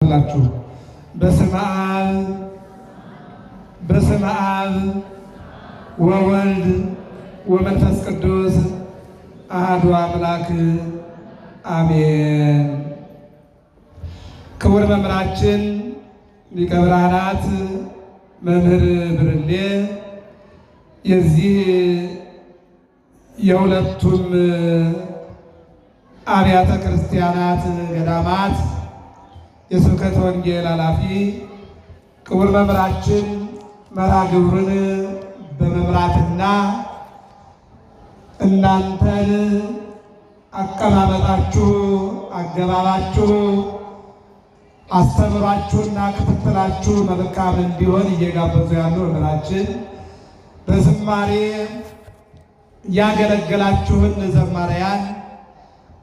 ላችሁ በስመ አብ ወወልድ ወመንፈስ ቅዱስ አሐዱ አምላክ አሜን። ክቡር መምህራችን ሊቀ ብርሃናት መምህር ብርሌ የዚህ የሁለቱም አብያተ ክርስቲያናት ገዳማት የስብከተ ወንጌል ኃላፊ ክቡር መምህራችን መርሐ ግብሩን በመምራትና እናንተን አቀማመጣችሁ፣ አገባባችሁ፣ አስተምሯችሁና ክትትላችሁ መልካም እንዲሆን እየጋበዙ ያሉ መምህራችን በዝማሬ ያገለገላችሁን ዘማሪያን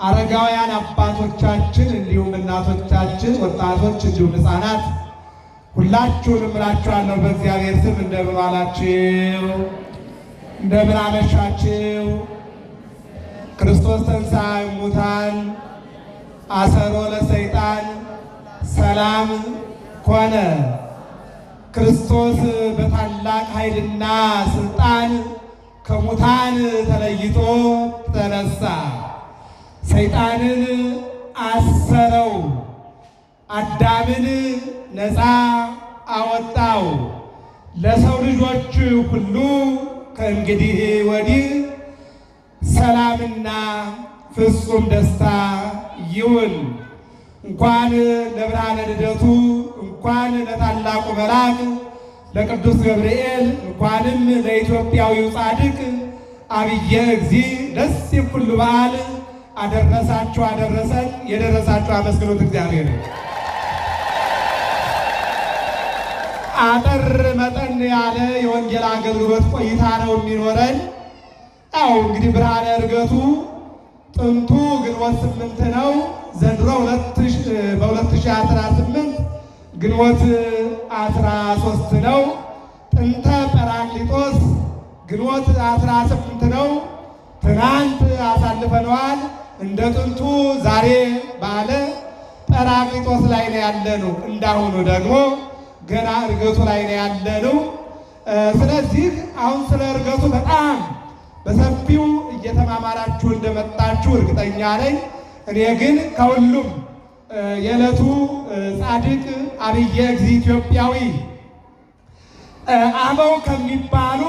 አረጋውያን አባቶቻችን እንዲሁም እናቶቻችን፣ ወጣቶች እንዲሁም ሕፃናት ሁላችሁንም እላችኋለሁ በእግዚአብሔር ስም እንደምን ዋላችሁ? እንደምን አመሻችሁ? ክርስቶስ ተንሥአ እሙታን አሰሮ ለሰይጣን ሰላም ኮነ። ክርስቶስ በታላቅ ኃይልና ስልጣን ከሙታን ተለይቶ ተነሳ። ሰይጣንን አሰረው፣ አዳምን ነፃ አወጣው። ለሰው ልጆች ሁሉ ከእንግዲህ ወዲህ ሰላምና ፍጹም ደስታ ይሁን። እንኳን ለብርሃነ ልደቱ፣ እንኳን ለታላቁ መልአክ ለቅዱስ ገብርኤል፣ እንኳንም ለኢትዮጵያዊው ጻድቅ አብየ እግዚእ ደስ ይኩሉ በዓል አደረሳችሁ አደረሰን። የደረሳችሁ አመስግኑት እግዚአብሔር። አጠር መጠን ያለ የወንጌል አገልግሎት ቆይታ ነው የሚኖረን። ያው እንግዲህ ብርሃነ ዕርገቱ ጥንቱ ግንቦት 8 ነው። ዘንድሮ በ2018 ግንቦት 13 ነው። ጥንተ ጰራቅሊጦስ ግንቦት 18 ነው። ትናንት አሳልፈነዋል። እንደ ጥንቱ ዛሬ ባለ ጰራቅሊጦስ ላይ ነው ያለነው። እንዳሁኑ ደግሞ ገና ዕርገቱ ላይ ነው ያለነው። ስለዚህ አሁን ስለ ዕርገቱ በጣም በሰፊው እየተማማራችሁ እንደመጣችሁ እርግጠኛ ነኝ። እኔ ግን ከሁሉም የዕለቱ ጻድቅ አብየ እግዚእ ኢትዮጵያዊ አበው ከሚባሉ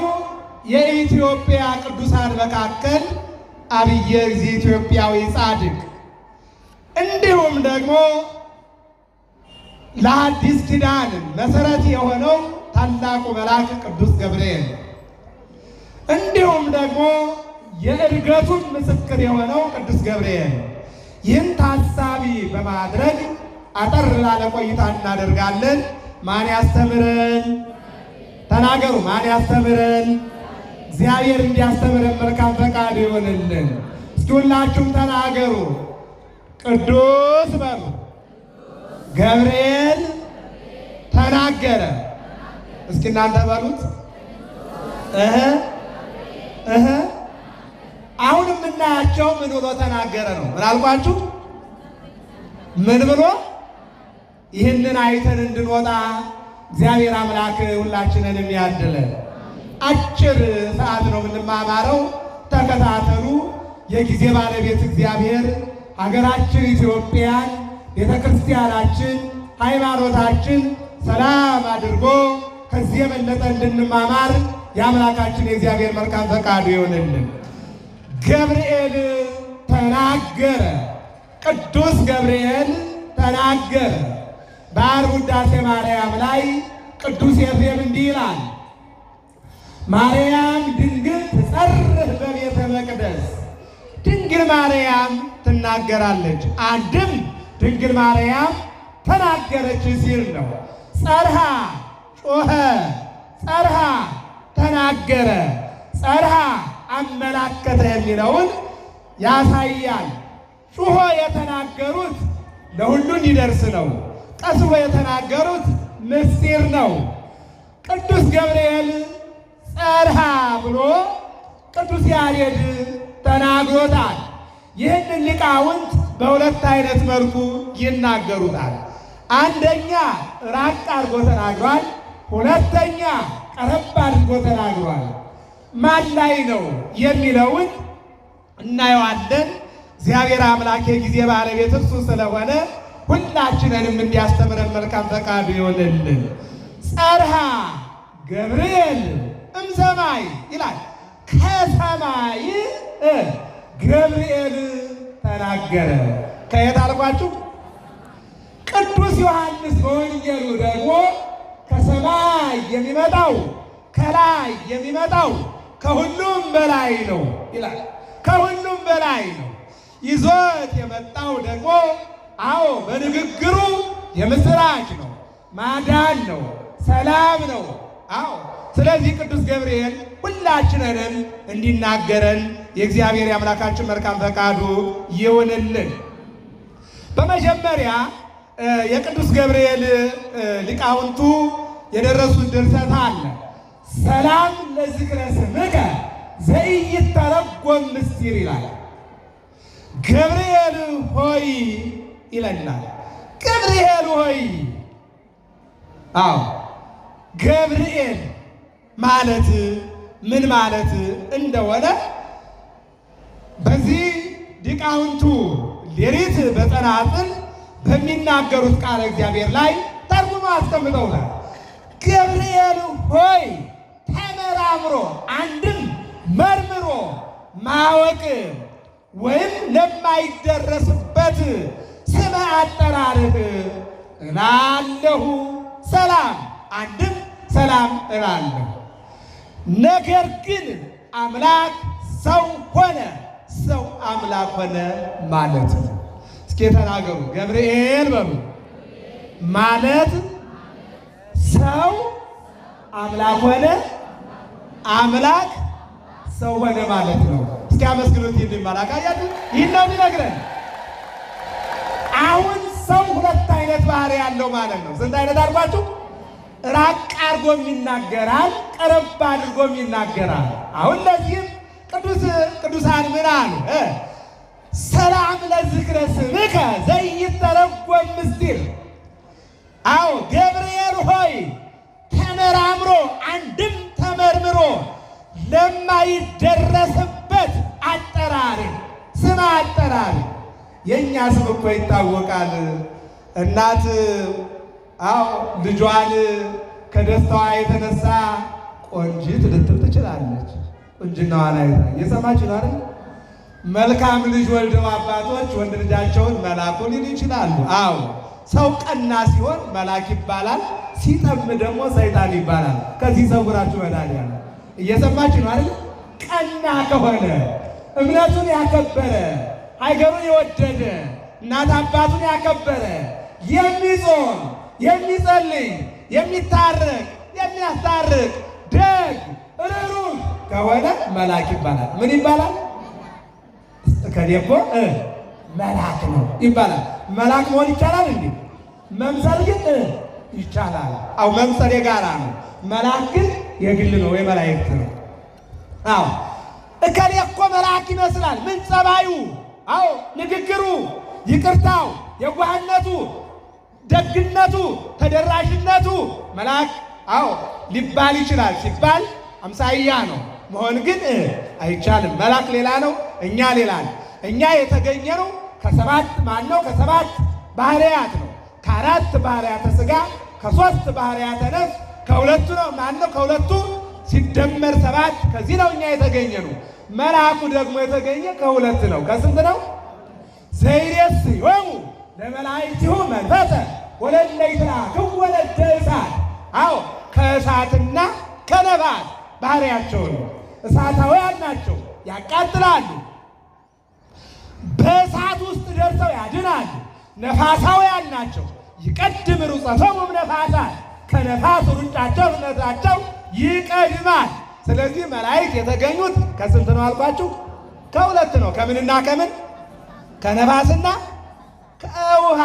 የኢትዮጵያ ቅዱሳን መካከል አብየ እግዚእ ኢትዮጵያዊ ጻድቅ እንዲሁም ደግሞ ለአዲስ ኪዳን መሰረት የሆነው ታላቁ መልአክ ቅዱስ ገብርኤል እንዲሁም ደግሞ የዕርገቱን ምስክር የሆነው ቅዱስ ገብርኤል ይህን ታሳቢ በማድረግ አጠር ላለ ቆይታ እናደርጋለን። ማን ያስተምረን? ተናገሩ። ማን ያስተምረን? እግዚአብሔር እንዲያስተምረን መልካም ፈቃድ ይሆንልን። እስኪ ሁላችሁም ተናገሩ። ቅዱስ በሉ። ገብርኤል ተናገረ። እስኪ እናንተ በሉት። አሁን የምናያቸው ምን ብሎ ተናገረ ነው። ምን አልኳችሁ? ምን ብሎ? ይህንን አይተን እንድንወጣ እግዚአብሔር አምላክ ሁላችንን ያድለን። አጭር ሰዓት ነው የምንማማረው። ተከታተሉ። የጊዜ ባለቤት እግዚአብሔር ሀገራችን ኢትዮጵያን፣ ቤተ ክርስቲያናችን፣ ሃይማኖታችን ሰላም አድርጎ ከዚህ የበለጠ እንድንማማር የአምላካችን የእግዚአብሔር መልካም ፈቃዱ ይሆንልን። ገብርኤል ተናገረ። ቅዱስ ገብርኤል ተናገረ። በዓርብ ውዳሴ ማርያም ላይ ቅዱስ ኤፍሬም እንዲህ ይላል፣ ማርያም ድንግል ትጸርህ በቤተ መቅደስ። ድንግል ማርያም ትናገራለች። አንድም ድንግል ማርያም ተናገረች ሲል ነው። ጸርሃ ጮኸ፣ ጸርሃ ተናገረ፣ ጸርሃ አመላከተ የሚለውን ያሳያል። ጩሆ የተናገሩት ለሁሉ እንዲደርስ ነው። ቀስቦ የተናገሩት ምስጢር ነው። ቅዱስ ገብርኤል ጸርሃ ብሎ ቅዱስ ያሬድ ተናግሮታል። ይህንን ሊቃውንት በሁለት አይነት መልኩ ይናገሩታል። አንደኛ ራቅ አድርጎ ተናግሯል። ሁለተኛ ቀረብ አድርጎ ተናግሯል። ማን ላይ ነው የሚለውን እናየዋለን። እግዚአብሔር አምላክ የጊዜ ባለቤት እርሱ ስለሆነ ሁላችንንም እንዲያስተምረን መልካም ፈቃዱ ይሆንልን። ጸርሃ ገብርኤል እምሰማይ ይላል። ከሰማይ ገብርኤል ተናገረ። ከየት አልኳችሁ? ቅዱስ ዮሐንስ በወንጌሉ ደግሞ ከሰማይ የሚመጣው ከላይ የሚመጣው ከሁሉም በላይ ነው ይላል። ከሁሉም በላይ ነው። ይዞት የመጣው ደግሞ በንግግሩ የምስራች ነው፣ ማዳን ነው፣ ሰላም ነው። ስለዚህ ቅዱስ ገብርኤል ሁላችንንም እንዲናገረን የእግዚአብሔር የአምላካችን መልካም ፈቃዱ ይሁንልን። በመጀመሪያ የቅዱስ ገብርኤል ሊቃውንቱ የደረሱት ድርሰት አለ። ሰላም ለዝክረ ስምከ ዘኢይተረጎም ምስጢር ይላል። ገብርኤል ሆይ ይለናል። ገብርኤል ሆይ ገብርኤል ማለት ምን ማለት እንደሆነ በዚህ ሊቃውንቱ ሌሊት በጸናጽል በሚናገሩት ቃለ እግዚአብሔር ላይ ተርጉሞ አስቀምጠውታል። ገብርኤል ሆይ ተመራምሮ አንድም መርምሮ ማወቅ ወይም ለማይደረስበት ስመ አጠራርህ እላለሁ ሰላም፣ አንድም ሰላም እላለሁ። ነገር ግን አምላክ ሰው ሆነ፣ ሰው አምላክ ሆነ ማለት ነው። እስኪ ተናገሩ። ገብርኤል በሉ ማለት ሰው አምላክ ሆነ፣ አምላክ ሰው ሆነ ማለት ነው። እስኪ አመስግኑት። ይህን ማላካ ያሉ ይህን ነው የሚነግረን። አሁን ሰው ሁለት አይነት ባህሪ ያለው ማለት ነው። ስንት አይነት አድርጓችሁ? ራቅ አድርጎም ይናገራል፣ ቀረብ አድርጎም ይናገራል። አሁን ለዚህም ቅዱሳን ምን አሉ? ሰላም ለዝክረ ስምከ ዘኢይተረጎም ምስጢር። ገብርኤል ሆይ ተመራምሮ አንድም ተመርምሮ ለማይደረስበት አጠራር ስም አጠራር። የእኛ ስም እኮ ይታወቃል። እናት ልጇን ከደስታዋ የተነሳ ቆንጂት ልትል ትችላለች። ቁንጅናዋን አይታ እየሰማች ነው አይደል? መልካም ልጅ ወልደው አባቶች ወንድ ልጃቸውን መልአኩ ሊሉ ይችላሉ። ሰው ቀና ሲሆን መልአክ ይባላል፣ ሲጠም ደግሞ ሰይጣን ይባላል። ከዚህ ሰውራችሁ መድኃኒዓለም እየሰማች ነው አይደል? ቀና ከሆነ እምነቱን ያከበረ ሀገሩን የወደደ እናት አባቱን ያከበረ የሚጾም የሚጸልይ የሚታረቅ የሚያስታርቅ ደግ ርኅሩህ ከሆነ መልአክ ይባላል። ምን ይባላል? ከዴቦ መልአክ ነው ይባላል። መልአክ መሆን ይቻላል እንዴ? መምሰል ግን ይቻላል። መምሰል የጋራ ነው። መልአክ ግን የግል ነው፣ የመላእክት ነው። እከሌ እኮ መልአክ ይመስላል። ምን ጸባዩ? ንግግሩ፣ ይቅርታው፣ የዋህነቱ፣ ደግነቱ፣ ተደራሽነቱ መልአክ ሊባል ይችላል። ሲባል አምሳያ ነው። መሆን ግን አይቻልም። መልአክ ሌላ ነው፣ እኛ ሌላ ነው። እኛ የተገኘነው ከሰባት ባህርያት ነው። ከአራት ባህርያተ ሥጋ፣ ከሶስት ባህርያተ ነፍስ፣ ከሁለቱ ነው። ከሁለቱ ሲደመር ሰባት። ከዚህ ነው እኛ የተገኘነው። መልአኩ ደግሞ የተገኘ ከሁለት ነው። ከስንት ነው? ዘይሬስዮሙ ለመላእክቲሁ መንፈሰ ወለእለ ይትለአክዎ ለእደ እሳት። ከእሳትና ከነፋስ ባህሪያቸው ነው። እሳታውያን ናቸው፣ ያቃጥላሉ። በእሳት ውስጥ ደርሰው ያድናሉ። ነፋሳውያን ናቸው፣ ይቀድም ሩፀቶሙ ነፋሳት። ከነፋስ ሩጫቸው ፍጥነታቸው ይቀድማል። ስለዚህ መላእክት የተገኙት ከስንት ነው አልኳችሁ? ከሁለት ነው። ከምንና ከምን? ከነፋስና ከውሃ።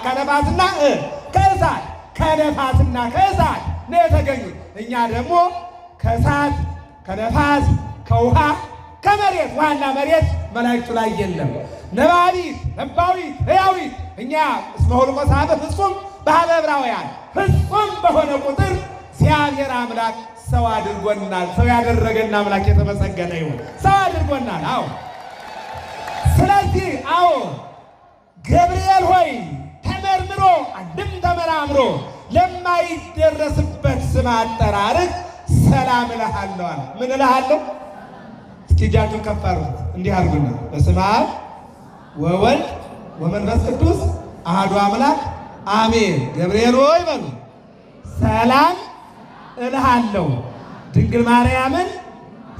ከነፋስና ከእሳት፣ ከነፋስና ከእሳት ነው የተገኙት። እኛ ደግሞ ከእሳት፣ ከነፋስ፣ ከውሃ፣ ከመሬት ዋና መሬት መላእክቱ ላይ የለም። ነባቢት ነባዊት ሕያዊት እኛ እስመ ሁልቆ ሳበ ፍጹም በኀበ ዕብራውያን ፍጹም በሆነ ቁጥር እግዚአብሔር አምላክ ሰው አድርጎናል። ሰው ያደረገን አምላክ የተመሰገነ ይሁን። ሰው አድርጎናል። አዎ ስለዚህ አዎ ገብርኤል ሆይ ተመርምሮ አንድም ተመራምሮ ለማይደረስበት ስም አጠራርህ ሰላም እልሃለሁ አለ። ምን እልሃለሁ? እስኪ እጃችሁን ከፍ አድርጉት እንዲህ አድርጉና በስመ አብ ወወልድ ወመንፈስ ቅዱስ አሐዱ አምላክ አሜን። ገብርኤል ሆይ በሉ ሰላም እልሃለሁ ድንግል ማርያምን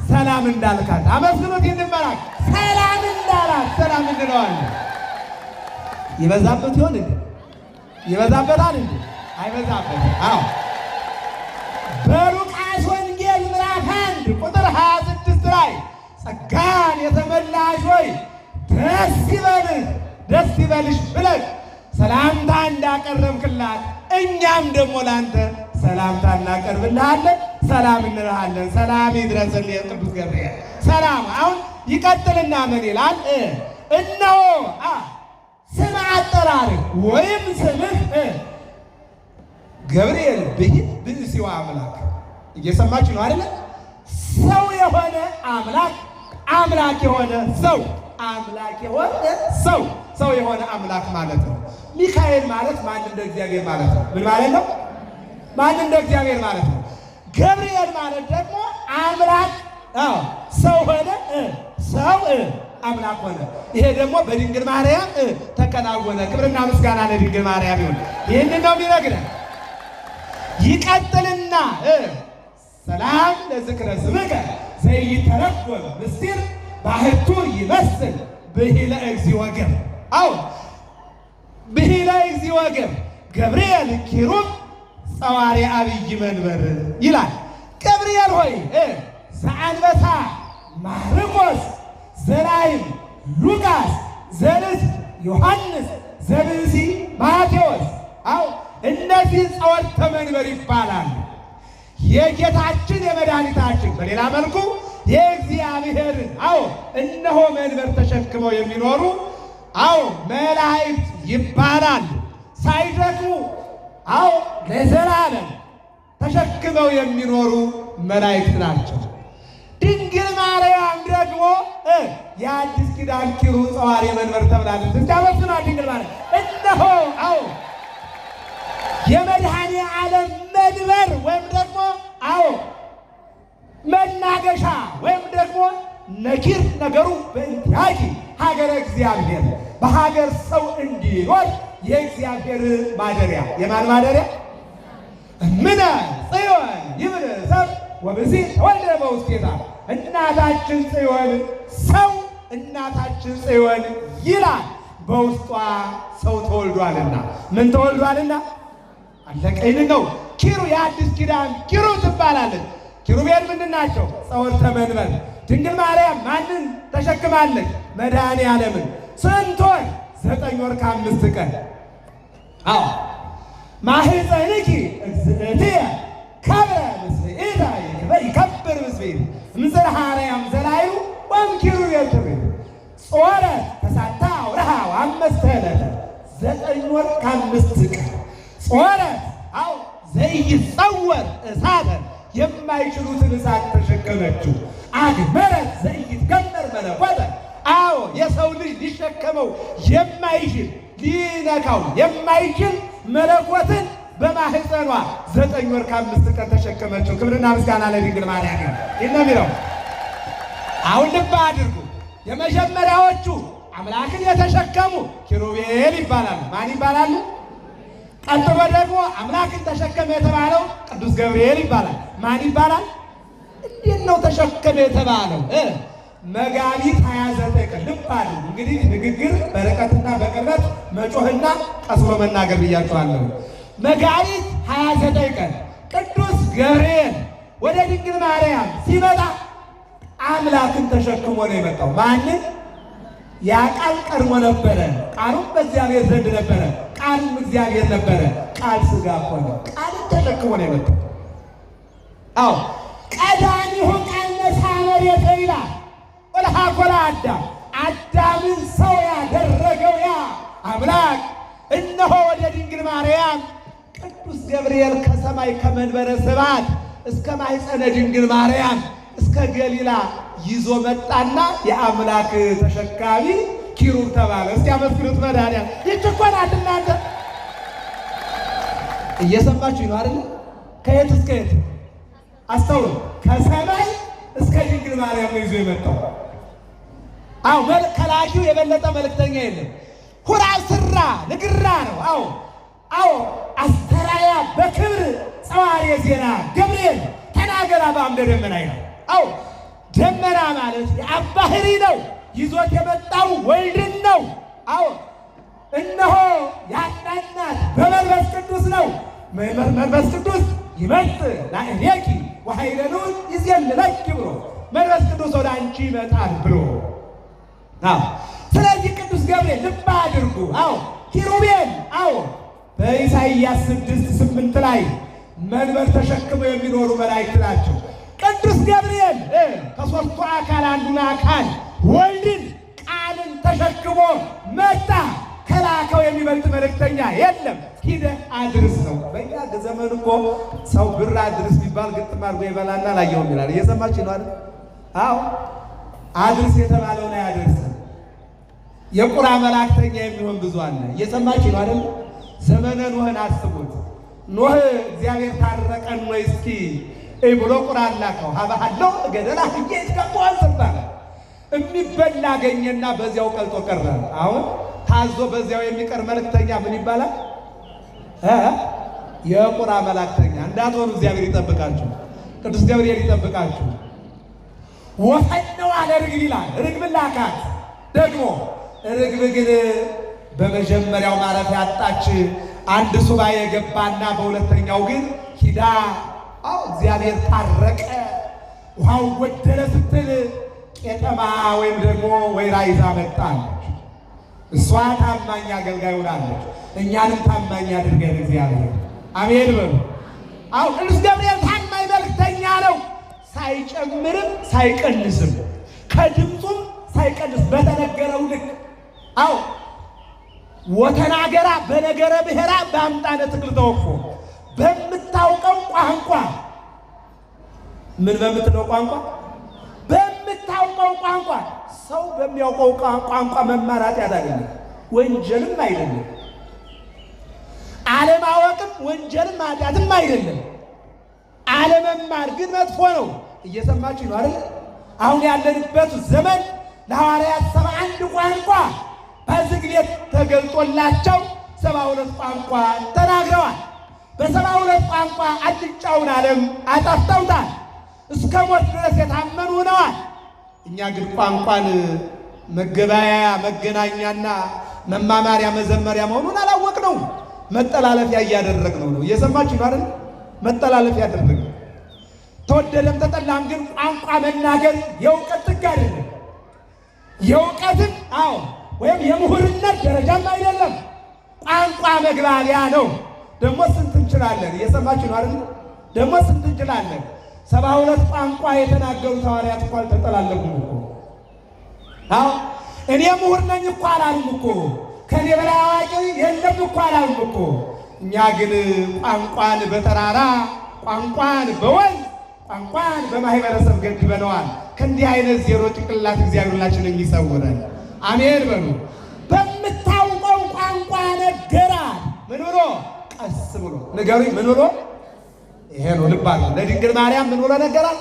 ሰላም እንዳልካት አመስግኖት ይንበራክ ሰላም እንዳላት ሰላም እንለዋለን። ይበዛበት ይሆን እንዴ? ይበዛበታል እንዴ? አይበዛበትም። አዎ በሉቃስ ወንጌል ምዕራፍ 1 ቁጥር 26 ላይ ጸጋን የተመላሽ ሆይ ደስ ይበልህ ደስ ይበልሽ ብለህ ሰላምታ እንዳቀረብክላት እኛም ደግሞ ላንተ ሰላምታ እናቀርብልሃለን፣ ሰላም እንልሃለን። ሰላም ይድረስልህ ቅዱስ ገብርኤል ሰላም። አሁን ይቀጥልና ምን ይላል? እነሆ ስም አጠራርህ ወይም ስምህ ገብርኤል ብሂል ብእሲው አምላክ። እየሰማችሁ ነው አይደለ? ሰው የሆነ አምላክ አምላክ የሆነ ሰው አምላክ የሆነ ሰው ሰው የሆነ አምላክ ማለት ነው። ሚካኤል ማለት ማን እንደ እግዚአብሔር ማለት ነው። ምን ማለት ነው? ማን እንደ እግዚአብሔር ማለት ነው። ገብርኤል ማለት ደግሞ አምላክ ሰው ሆነ ሰው አምላክ ሆነ። ይሄ ደግሞ በድንግል ማርያም ተከናወነ። ክብርና ምስጋና ለድንግል ማርያም ይሁን። ይህንን ነው የሚነግረን። ይቀጥልና ሰላም ለዝክረ ስምከ ዘይተረጎም ምስጢር ባህቱ ይመስል ብሂለ እግዚእ ወገብ። አዎ ብሂለ እግዚእ ወገብ ገብርኤል ኪሩብ ጸዋሪ አብይ መንበር ይላል። ገብርኤል ሆይ ዘአንበሳ ማርቆስ ዘራይም ሉቃስ ዘንስ ዮሐንስ ዘብእሲ ማቴዎስ አዎ እነዚህ ጸወርተ መንበር ይባላሉ። የጌታችን የመድኃኒታችን በሌላ መልኩ የእግዚአብሔር አዎ እነሆ መንበር ተሸክመው የሚኖሩ አዎ መላእክት ይባላሉ። ሳይደክሙ አዎ ለዘላለም ተሸክመው የሚኖሩ መላእክት ናቸው። ድንግል ማርያም ደግሞ የአዲስ ኪዳን ኪሩብ ጸዋሪ መንበር ተብላለች። እስካመስና ድንግል ማርያም እነሆ አዎ የመድኃኔ ዓለም መንበር ወይም ደግሞ አዎ መናገሻ ወይም ደግሞ ነኪር ነገሩ በእንቲአኪ ሀገረ እግዚአብሔር በሀገር ሰው እንዲኖር የእግዚአብሔር ማደሪያ። የማን ማደሪያ? እምነ ጽዮን ይብን ሰብ ወብእሲ ተወልደ በውስቴታ። እናታችን ጽዮን ሰው እናታችን ጽዮን ይላል በውስጧ ሰው ተወልዷልና። ምን ተወልዷልና? አለቀይን ነው። ኪሩ የአዲስ ኪዳን ኪሩብ ትባላለች። ኪሩቤል ምንድን ናቸው? ጸወርተ መንበር። ድንግል ማርያም ማንን ተሸክማለች? መድኃኔ ዓለምን። ስንት ወር? 9 ወር ከ5 ቀን። አዎ ማኅፀንኪ እግዝእትየ ከብረ ምስብእታ ይከብር ምስብእት እምጽርሐ አርያም ዘላዩ ወእምኪሩቤል ትቤት ጾረት ተሳታ አውረሃ ወአምስተ ዕለተ 9 ወር ከ5 ቀን ጾረት አዎ ዘይጸወር እሳተ የማይችሉትን እሳት ተሸከመችው። አግመረት ዘይትገመር መለኮተ አዎ የሰው ልጅ ሊሸከመው የማይችል ሊነካው የማይችል መለኮትን በማህፀኗ 9 ወር ከ5 ቀን ተሸከመችው። ክብርና ምስጋና ለድንግል ማርያም ነው። ይህ ነው የሚለው። አሁን ልብ አድርጉ። የመጀመሪያዎቹ አምላክን የተሸከሙ ኪሩቤል ይባላሉ። ማን ይባላሉ? ቀጥሎ ደግሞ አምላክን ተሸከመ የተባለው ቅዱስ ገብርኤል ይባላል። ማን ይባላል? እንዴት ነው ተሸከመ የተባለው? መጋቢት 29 ቀን። ልብ አድርጉ። እንግዲህ ንግግር በርቀትና በቅርበት መጮህና ቀስሎ መናገር ብያቸዋለሁ። መጋቢት 29 ቀን ቅዱስ ገብርኤል ወደ ድንግል ማርያም ሲመጣ አምላክን ተሸክሞ ነው የመጣው። ማንን? ያ ቃል ቀድሞ ነበረ። ቃሉም በእግዚአብሔር ዘንድ ነበረ። ቃሉም እግዚአብሔር ነበረ። ቃል ሥጋ ሆነ። ቃልን ተሸክሞ ነው የመጣው። አዎ ቀዳሚሁ ቃል ነሣ መሬተ ይላል። ተንኮለ አዳም አዳምን ሰው ያደረገው ያ አምላክ እነሆ ወደ ድንግል ማርያም ቅዱስ ገብርኤል ከሰማይ ከመንበረ ስብሐት እስከ ማኅፀነ ድንግል ማርያም እስከ ገሊላ ይዞ መጣና የአምላክ ተሸካሚ ኪሩብ ተባለ። እስኪ አመስግኑት መድኃኒዓለም። ይህች እኮ ናት እናንተ። እየሰማችሁ ነው አይደል? ከየት እስከ የት አስተውሉ። ከሰማይ እስከ ድንግል ማርያም ነው ይዞ የመጣው። አዎ ከላኪው የበለጠ መልእክተኛ የለም። ሁራ ስራ ንግራ ነው። አዎ አስተራያ በክብር ጸዋሪ ዜና ገብርኤል ተናገራ በአምደ ደመና ነው። አዎ ደመና ማለት የአብ ባህሪ ነው። ይዞት የመጣው ወልድን ነው። አዎ እነሆ ያጣናት በመንፈስ ቅዱስ ነው። መንፈስ ቅዱስ ይመጽእ ላዕሌኪ ወኃይለኑ ይዜልለኪ ብሎ መንፈስ ቅዱስ ወደ አንቺ ይመጣል ብሎ ስለዚህ ቅዱስ ገብርኤል ልብ አድርጉ። ኪሩቤል በኢሳይያስ 6:8 ላይ መንበር ተሸክመው የሚኖሩ መላእክት ናቸው። ቅዱስ ገብርኤል ከሦስቱ አካል አንዱን አካል ወልድን ቃልን ተሸክሞ መጣ። ከላከው የሚበልጥ መልእክተኛ የለም። ሂደህ አድርስ ነው። በእኛ ዘመን እኮ ሰው ብር አድርስ ቢባል ግጥም አድርጎ ይበላና ላየውም ይላል። እየሰማችሁ ነው አይደል? አድርስ የተባለውን አያደርስም። የቁራ መላእክተኛ የሚሆን ብዙ አለ። እየሰማችሁ ነው አይደል? ዘመነ ኖህን አስቡት። ኖህ እግዚአብሔር ታረቀን ወይ እስኪ ብሎ ቁራ ላከው። ሀባሃለው ገደላ ህዬ ይስከቧል ተባለ። የሚበላ አገኘና በዚያው ቀልጦ ቀረ። አሁን ታዞ በዚያው የሚቀር መልእክተኛ ምን ይባላል? የቁራ መላእክተኛ እንዳትሆኑ እግዚአብሔር ይጠብቃችሁ። ቅዱስ ገብርኤል ይጠብቃችሁ። ወፈነው አለ ርግብ ይላል። ርግብ ላካት። ደግሞ ርግብ ግን በመጀመሪያው ማረፊያ አጣች። አንድ ሱባኤ የገባና በሁለተኛው ግን ሂዳ እግዚአብሔር ታረቀ ውሃው ጎደለ ስትል ቄጠማ ወይም ደግሞ ወይራ ይዛ መጣለች። እሷ ታማኝ አገልጋይ ሆናለች። እኛንም ታማኝ አድርገን እግዚአብሔር አሜን በሉ። ቅዱስ ገብርኤል ታማኝ መልእክተኛ ነው። ሳይጨምርም ሳይቀንስም ከድምፁም ሳይቀንስ በተነገረው ልክ ወተናገራ በነገረ ብሔራ በአምጣነ ትክል ተወፎ በምታውቀው ቋንቋ ምን በምትለው ቋንቋ በምታውቀው ቋንቋ ሰው በሚያውቀው ቋንቋ መማር ኃጢአት አይደለም፣ ወንጀልም አይደለም። አለማወቅም ወንጀልም ኃጢአትም አይደለም። አለመማር ግን መጥፎ ነው። እየሰማችሁ ነው አይደል? አሁን ያለንበት ዘመን ለሐዋርያት 71 ቋንቋ በዝግ ቤት ተገልጦላቸው 72 ቋንቋ ተናግረዋል። በ72 ቋንቋ አልጫውን ዓለም አጣፍተውታል። እስከ ሞት ድረስ የታመኑ ሆነዋል። እኛ ግን ቋንቋን መገበያያ መገናኛና መማማሪያ መዘመሪያ መሆኑን አላወቅነው። መጠላለፊያ እያደረግነው ነው። እየሰማችሁ ነው አይደል? መጠላለፊያ ያደረግነው። ተወደደም ተጠላም ግን ቋንቋ መናገር የእውቀት ጥግ አይደለም። የእውቀትን ወይም የምሁርነት ደረጃም አይደለም። ቋንቋ መግባቢያ ነው። ደግሞ ስንት እንችላለን? እየሰማችሁ ነው አይደል? ደግሞ ስንት እንችላለን? 72 ቋንቋ የተናገሩት ሐዋርያት እኮ አልተጠላለፉም እኮ። እኔ ምሁር ነኝ እኮ አላሉም እኮ። ከኔ በላይ አዋቂ የለም እኮ አላሉም እኮ። እኛ ግን ቋንቋን በተራራ ቋንቋን በወንዝ ቋንቋን በማህበረሰብ ገድበነዋል። ከእንዲህ አይነት ዜሮ ጭቅላት እግዚአብሔር ሁላችንን ይሰውረን። አሜን በሉ። በምታውቀው ቋንቋ ነገራት። ምን ብሎ? ቀስ ብሎ ንገሩኝ። ምን ብሎ? ይሄ ነው ልብ አለ። ለድንግል ማርያም ምን ብሎ ነገራት?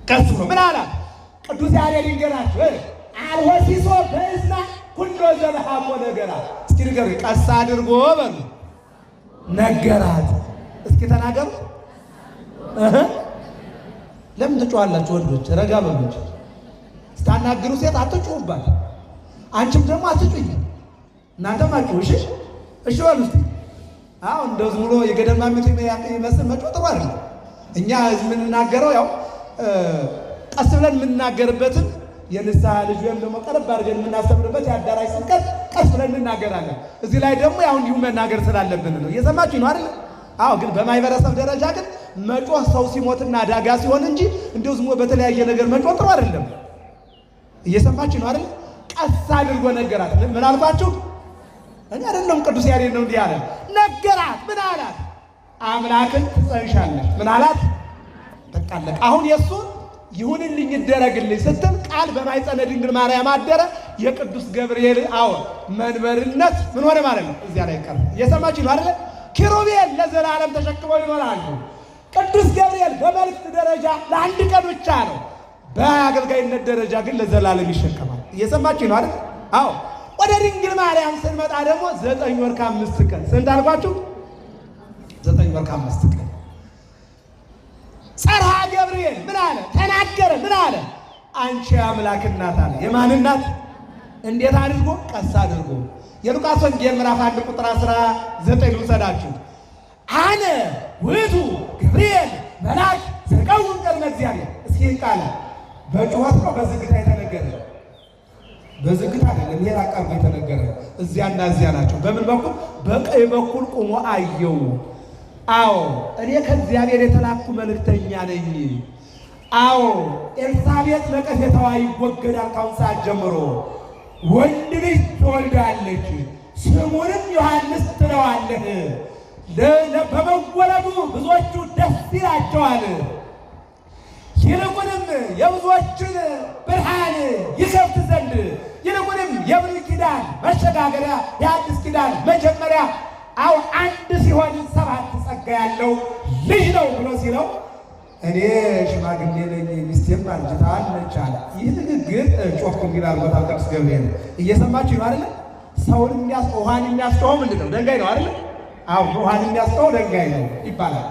ቀስ ብሎ ምን አላት? ቅዱስ ያሬድ ይንገራችሁ አልወሲሶ በእዝና ኩሎ ዘለሃኮ ነገራት። እስኪ ንገሩኝ። ቀስ አድርጎ በሉ ነገራት። እስኪ ተናገሩ። ለምን ትጮኻላችሁ ወንዶች? ረጋ በሉ እንጂ። ስታናግሩ ሴት አትጮሁባት። አንቺም ደግሞ አትጩኝ። እናንተም አትጩሁ። እሺ በሉ እስኪ። እንደው ዝም ብሎ የገደማሚቱ ይመስል መጮህ ጥሩ አይደለም። እኛ የምንናገረው ቀስ ብለን የምንናገርበትን የንስሐ ልጅ ወይም ደግሞ ቀረብ አድርገን የምናስተምርበት የአዳራሽ ስብከት ቀስ ብለን እንናገራለን። እዚህ ላይ ደግሞ እንዲሁ መናገር ስላለብን ነው። እየሰማችሁ ነው አይደል? አዎ ግን በማይበረሰብ ደረጃ ግን መጮህ ሰው ሲሞትና ዳጋ ሲሆን እንጂ እንደው ዝም በተለያየ ነገር መጮህ ጥሩ አይደለም። እየሰማችሁ ነው አይደል? ቀስ አድርጎ ነገራት። ምን አልኳችሁ? እኔ አይደለም ቅዱስ ያሬድ ነው እንዲህ ያለ ነገራት። ምን አላት? አምላክን ትጸንሻለሽ። ምን አላት? በቃ አለቀ። አሁን የእሱ ይሁንልኝ ይደረግልኝ ስትል ቃል በማኅፀነ ድንግል ማርያም አደረ። የቅዱስ ገብርኤል አዎ መንበርነት ምን ሆነ ማለት ነው? እዚያ ላይ ቀረ። እየሰማችሁ ነው አይደል? ኪሩቤል ለዘላለም ተሸክመው ይኖራሉ። ቅዱስ ገብርኤል በመልእክት ደረጃ ለአንድ ቀን ብቻ ነው፣ በአገልጋይነት ደረጃ ግን ለዘላለም ይሸከማል። እየሰማችሁ ነው አይደል? አዎ ወደ ድንግል ማርያም ስንመጣ ደግሞ 9 ወር ከ5 ቀን ስንት አልኳችሁ? 9 ወር ከ5 ቀን ጸርሐ ገብርኤል ምን አለ? ተናገረ። ምን አለ? አንቺ የአምላክ እናት አለ። የማን እናት? እንዴት አድርጎ? ቀስ አድርጎ። የሉቃስ ወንጌል ምዕራፍ 1 ቁጥር 19 ልውሰዳችሁ። አነ ውእቱ ገብርኤል መልአክ ዘቀውም ቅድመ እግዚአብሔር። እስኪ ቃል በጩኸት ነው በዝግታ የተነገረ? በዝግታ አይደለም። ይሄ አቃርቦ የተነገረ እዚያና እዚያ ናቸው። በምን በኩል? በቀኝ በኩል ቆሞ አየው። አዎ እኔ ከእግዚአብሔር የተላኩ መልእክተኛ ነኝ። አዎ ኤልሳቤጥ ነቀፌታዋ ይወገዳል ካሁን ሰዓት ጀምሮ። ወንድ ልጅ ትወልዳለች፣ ስሙንም ዮሐንስ ትለዋለህ። በመወለዱ ብዙዎቹ ደስ ይላቸዋል። ይልቁንም የብዙዎችን ብርሃን ይከፍት ዘንድ ይልቁንም የብሉይ ኪዳን መሸጋገሪያ የአዲስ ኪዳን መጀመሪያ አዎ አንድ ሲሆን 7 ጸጋ ያለው ልጅ ነው ብሎ ሲለው እኔ ሽማግሌ ነኝ ሚስቴም አርጅታለች አለ። ይህ ንግግር ጮክ እንግዲህ አልቦታል ቅዱስ ገብርኤል። እየሰማችሁ ነው አይደል? ሰውን ውሃን የሚያስጮኸው ምንድን ነው? ድንጋይ ነው አይደል? አዎ ውሃን የሚያስጮኸው ድንጋይ ነው ይባላል።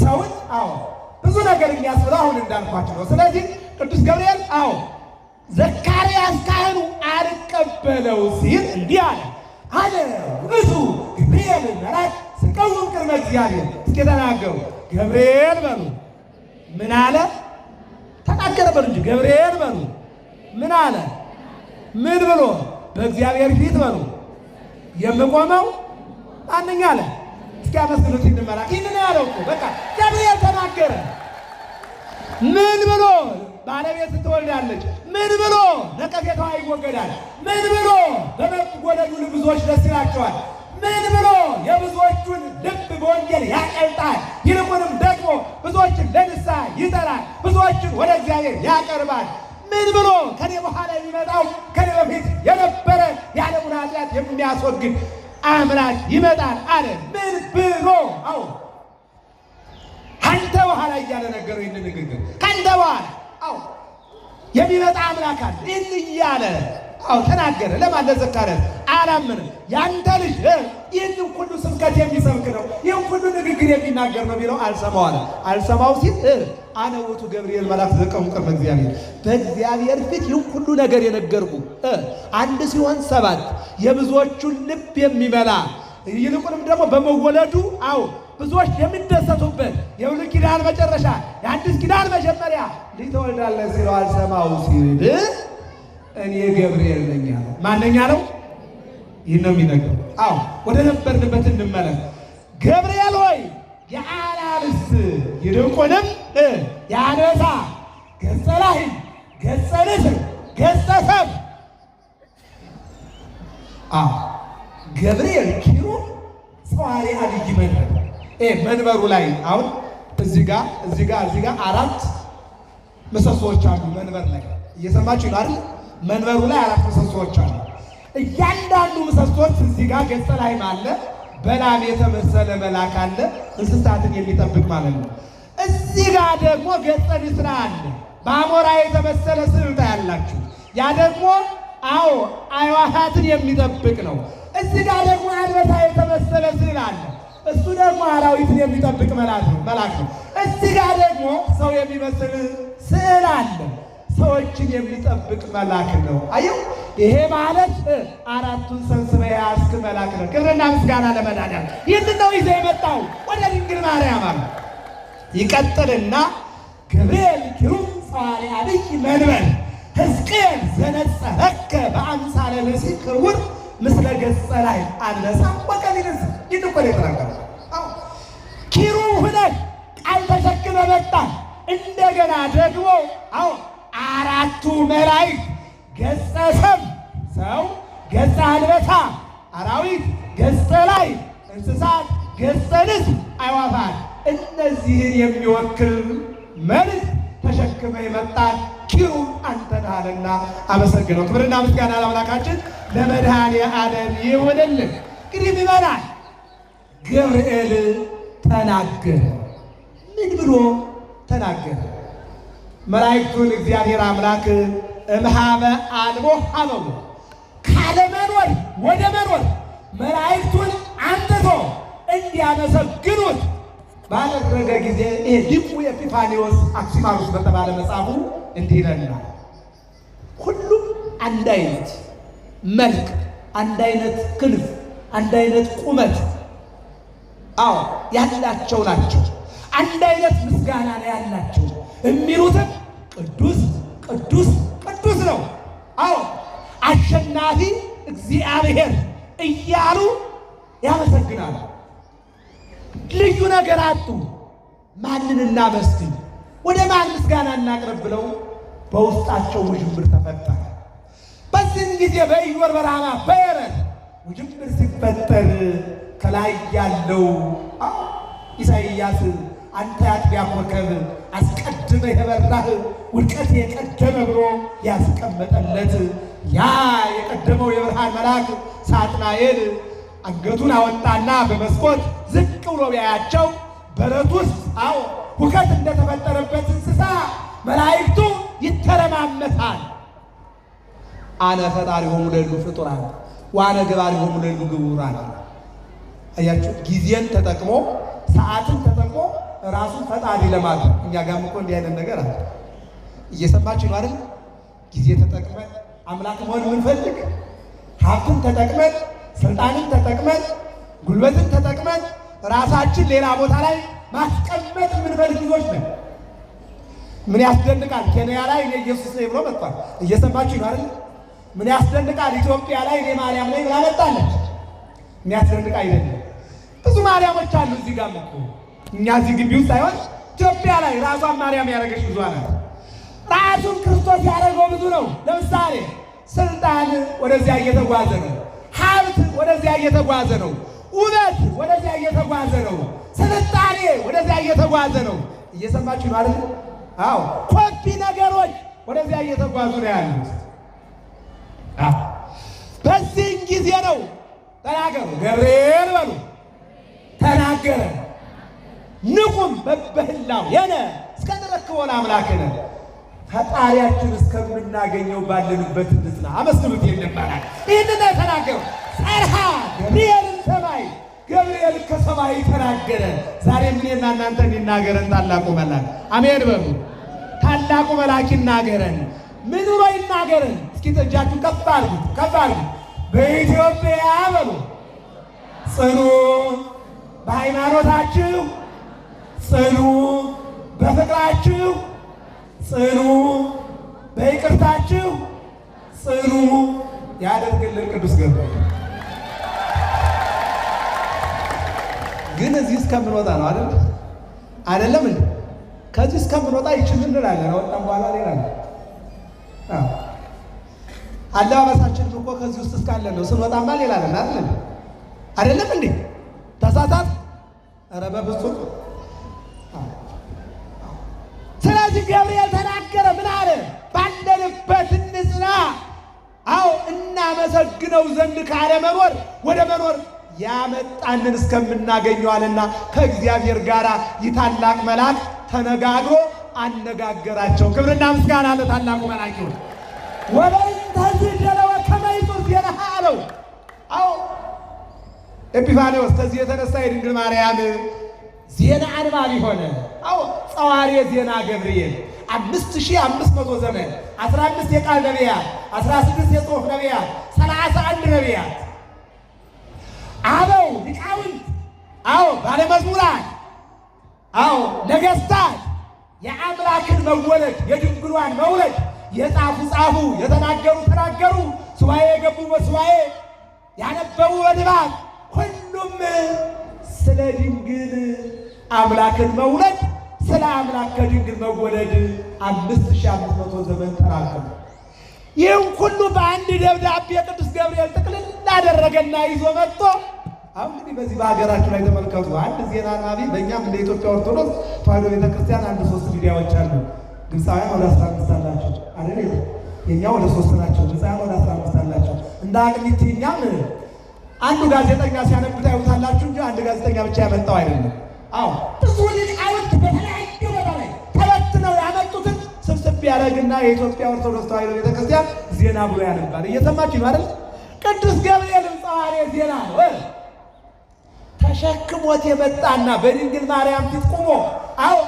ሰውን አዎ ብዙ ነገር የሚያስብለው አሁን እንዳልኳችሁ ነው። ስለዚህ ቅዱስ ገብርኤል አዎ ዘካርያስ ካህኑ አልቀበለው ሲል እንዲህ አለ። አነ ውእቱ ገብርኤል መልአክ ዘቀውም ቅድመ እግዚአብሔር። እስኪ ተናገሩ። ገብርኤል በሉ። ምን አለ? ተናገረ በሉ እንጂ ገብርኤል በሉ። ምን አለ? ምን ብሎ? በእግዚአብሔር ፊት በሉ የምቆመው ማንኛ አለ? እስኪ አመስግኑት። እንመላክ ይህንን ያለው እኮ በቃ ገብርኤል ተናገረ። ምን ብሎ? ባለቤት ትወልዳለች። ምን ብሎ? ነቀፌታዋ ይወገዳል። ምን ብሎ? በመወለዱ ብዙዎች ደስ ይላቸዋል። ምን ብሎ? የብዙዎቹን ልብ በወንጌል ያቀልጣል። ይልቁንም ደግሞ ብዙዎችን ለንስሐ ይጠራል። ብዙዎችን ወደ እግዚአብሔር ያቀርባል። ምን ብሎ? ከኔ በኋላ የሚመጣው ከኔ በፊት የነበረ የዓለሙን ኃጢአት የሚያስወግድ አምላክ ይመጣል አለ። ምን ብሎ? አዎ ካንተ በኋላ እያለ ነገረው። ይህን ንግግር ካንተ በኋላ አዎ የሚመጣ አምላክ አለ። ይህን እያለ አዎ ተናገረ። ለማን? ለዘካርያስ። አላመንም። ያንተ ልጅ ይህን ሁሉ ስብከት የሚሰብክ ነው፣ ይህን ሁሉ ንግግር የሚናገር ነው ቢለው አልሰማው አለ። አልሰማው ሲል አነ ውእቱ ገብርኤል መልአክ ዘቀውም ቅድመ እግዚአብሔር። በእግዚአብሔር ፊት ይህን ሁሉ ነገር የነገርኩ አንድ ሲሆን 7 የብዙዎቹን ልብ የሚመላ ይልቁንም ደግሞ በመወለዱ አዎ ብዙዎች የሚደሰቱበት የብሉይ ኪዳን መጨረሻ የአዲስ ኪዳን መጀመሪያ ልጅ ትወልዳለህ ሲለው አልሰማው ሲል እኔ ገብርኤል ነኝ አለው። ማንኛ ነው? ይህን ነው የሚነግረው። አዎ ወደ ነበርንበት እንመለስ። ገብርኤል ሆይ የአናብስት ይልቁንም የአንበሳ ገጸ ላህይ ገጸ ንስር ገጸ ሰብእ ገብርኤል ኪሩብ ጸዋሪ አብይ መንበር መንበሩ ላይ አሁን እዚህ ጋር 4 ምሰሶዎች አሉ። መንበር ላይ እየሰማችሁ ነው አይደል? መንበሩ ላይ 4 ምሰሶዎች አሉ። እያንዳንዱ ምሰሶች እዚህ ጋር ገጸ ላህይ አለ፣ በላም የተመሰለ መልአክ አለ፣ እንስሳትን የሚጠብቅ ማለት ነው። እዚህ ጋር ደግሞ ገጸ ንስር አለ፣ በአሞራ የተመሰለ ስዕል ታያላችሁ። ያ ደግሞ አዎ አዕዋፋትን የሚጠብቅ ነው። እዚህ ጋር ደግሞ አንበሳ የተመሰለ ስዕል አለ፣ እሱ ደግሞ አራዊትን የሚጠብቅ መልአክ ነው። እዚህ ጋር ደግሞ ሰው የሚመስል ስዕል አለ፣ ሰዎችን የሚጠብቅ መልአክ ነው። አየው፣ ይሄ ማለት 4ቱን ሰብስበህ የያዝክ መልአክ ነው። ክብርና ምስጋና ለመድኃኒዓለም። ይህን ነው ይዘህ የመጣው ወደ ድንግል ማርያም አለ። ይቀጥልና ገብርኤል ኪሩብ ጸዋሪ አብይ መንበር ሕዝቅኤል ዘነጸረከ በአምሳለ ብእሲ ክቡር ምስለ ገጸ ላህይ አንበሳ ወቀሊል። ይህን እኮ ነው የተናገረው። ቃል ተሸክመ መጣ። እንደገና ደግሞ አራቱ መላእክት ገጸ ሰም ሰው፣ ገጸ አንበሳ አራዊት፣ ገጸ ላይ እንስሳት፣ ገጸ ንስር አዕዋፋት እነዚህን የሚወክል መልእክት ተሸክመ የመጣን ኪሩብ አንተ ነህ አለና አመሰግነው። ክብርና ምስጋና ለአምላካችን ለመድኃኔዓለም ይሁንልን። እንግዲህ ምዕመናን ገብርኤል ተናገረ። ምን ብሎ ተናገረ? መላእክቱን እግዚአብሔር አምላክ እምኀበ አልቦ ሀበቡ ካለመኖር ወደ መኖር መላእክቱን አንጥቶ እንዲያመሰግኑት ባደረገ ጊዜ ይሄ ሊቁ ኤጲፋንዮስ አክሲማሮስ በተባለ መጽሐፉ እንዲህ ይለናል። ሁሉም አንድ አይነት መልክ፣ አንድ አይነት ክንፍ፣ አንድ አይነት ቁመት ያላቸው ናቸው። አንድ አይነት ምስጋና ነው ያላቸው። የሚሉትም ቅዱስ ቅዱስ ቅዱስ ነው። አሸናፊ እግዚአብሔር እያሉ ያመሰግናሉ። ልዩ ነገር አጡ። ማንን እናመስግን፣ ወደ ማን ምስጋና እናቅርብ ብለው በውስጣቸው ውዥንብር ተፈጠረ። በዚህም ጊዜ በኢዮር በራማ በኤረር ውዥንብር ሲፈጠር ከላይ ያለው ኢሳይያስ አንተ የአጥቢያ ኮከብ አስቀድመህ የበራህ ውድቀት የቀደመ ብሎ ያስቀመጠለት ያ የቀደመው የብርሃን መልአክ ሳጥናኤል አንገቱን አወጣና በመስኮት ዝቅ ብሎ ቢያያቸው በረት ውስጥ ሁከት እንደተፈጠረበት እንስሳ መላእክቱ ይተረማመታል። አነ ፈጣሪሆሙ ለእሉ ፍጡራን ወአነ ገባሪሆሙ ለእሉ ግቡራን። አያችሁ፣ ጊዜን ተጠቅሞ ሰዓትን ተጠቅሞ ራሱን ፈጣሪ ለማድረግ። እኛ ጋርም እኮ እንዲህ አይነት ነገር አለ። እየሰማችሁ ነው አይደል? ጊዜ ተጠቅመን አምላክ መሆን የምንፈልግ ሀብትን ተጠቅመን ስልጣንን ተጠቅመን ጉልበትን ተጠቅመን ራሳችን ሌላ ቦታ ላይ ማስቀመጥ የምንፈልግ ልጆች ነን። ምን ያስደንቃል? ኬንያ ላይ እኔ ኢየሱስ ነኝ ብሎ መጥቷል። እየሰማችሁ ነው አይደል? ምን ያስደንቃል? ኢትዮጵያ ላይ እኔ ማርያም ነኝ ብላ መጣለች። የሚያስደንቅ አይደለም። ብዙ ማርያሞች አሉ እዚህ ጋር እኮ እኛ እዚህ ግቢ ውስጥ ሳይሆን ኢትዮጵያ ላይ ራሷን ማርያም ያደረገች ብዙ ናት። ራሱን ክርስቶስ ያደረገው ብዙ ነው። ለምሳሌ ስልጣን ወደዚያ እየተጓዘ ነው። ሀብት ወደዚያ እየተጓዘ ነው። ውበት ወደዚያ እየተጓዘ ነው። ስልጣኔ ወደዚያ እየተጓዘ ነው። እየሰማችሁ ነው አይደል? ኮፒ ነገሮች ወደዚያ እየተጓዙ ነው ያሉት። በዚህን ጊዜ ነው ተናገሩ፣ ገብርኤል በሉ ተናገረ። ንቁም በበህላው የነ እስከንረክቦ ለአምላክነ ፈጣሪያችን እስከምናገኘው ባለንበት እንጽና አመስግኑት ይባላል። ይህንን ተናገሩ። ጸርሃ ገብርኤልን ሰማይ ገብርኤል ከሰማይ ተናገረ። ዛሬ እኔና እናንተ ይናገረን ታላቁ መልአክ። አሜን በሉ። ታላቁ መልአክ ይናገረን። ምን ብሎ ይናገረን? እስኪ እጃችሁን ከፍ አድርጉት፣ ከፍ አድርጉት። በኢትዮጵያ በሉ ጽኑ፣ በሃይማኖታችሁ ጽኑ፣ በፍቅራችሁ ጽኑ፣ በይቅርታችሁ ጽኑ ያደርግልን ቅዱስ ገብርኤል። ግን እዚህ እስከምንወጣ ነው አይደል? አይደለም እንዴ? ከዚህ እስከምንወጣ ይችል እንላለን። ወጣን በኋላ ሌላ ነው። አለባበሳችን እኮ ከዚህ ውስጥ እስካለን ነው። ስንወጣማ ሌላ ነን አይደል? አይደለም እንዴ? ተሳሳት። ኧረ በፍጹም። ስለዚህ ገብርኤል ተናገረ። ምን አለ? ባለንበት እንጽና። እናመሰግነው ዘንድ ካለመኖር ወደ መኖር ያመጣንን እስከምናገኘዋልና ከእግዚአብሔር ጋር ይታላቅ መልአክ ተነጋግሮ አነጋገራቸው። ክብርና ምስጋና ለታላቁ መልአክ ይሁን። ወበእንተዚህ ደለወ ከመ ይጹር ዜናሃ አለው። ኤጲፋንዮስ ከዚህ የተነሳ የድንግል ማርያም ዜና አንባቢ ሆነ። ጸዋሪ ዜና ገብርኤል 5500 ዘመን 15 የቃል ነቢያት 16 የጽሑፍ ነቢያት 31 ነቢያት አበው ሊቃውንት ባለመዝሙራት ነገሥታት የአምላክን መወለድ የድንግሏን መውለድ የጻፉ ጻፉ፣ የተናገሩ ተናገሩ፣ ሱባኤ የገቡ በሱባኤ ያነበቡ በንባብ ሁሉም ስለ ድንግል አምላክን መውለድ ስለ አምላክ ከድንግል መወለድ 5500 ዘመን ተራከመ። ይህም ሁሉ በአንድ ደብዳቤ ቅዱስ ገብርኤል ጥቅልል ላደረገና ይዞ መጥቶ አሁን እንግዲህ በዚህ በሀገራችሁ ላይ ተመልከቱ። አንድ ዜና አንባቢ በእኛም እንደ ኢትዮጵያ ኦርቶዶክስ ተዋሕዶ ቤተክርስቲያን 3 ሚዲያዎች አሉ። ግብፃውያን ወደ 15 አላቸው አይደል? የኛ ወደ 3 ናቸው። ግብፃውያን ወደ 15 አላቸው። እንደ አቅሚት እኛም አንዱ ጋዜጠኛ ሲያነብ ታዩታላችሁ እንጂ አንድ ጋዜጠኛ ብቻ ያመጣው አይደለም። አዎ ብዙ ሊቃውንት በተለያየ ቦታ ላይ ተበትነው ያመጡትን ስብስብ ያደርግና የኢትዮጵያ ኦርቶዶክስ ተዋሕዶ ቤተክርስቲያን ዜና ብሎ ያነባል። እየሰማችሁ ነው አይደል? ቅዱስ ገብርኤልም ጸዋሬ ዜና ነው። ተሸክሞት የመጣና በድንግል ማርያም ፊት ቆሞ አዎ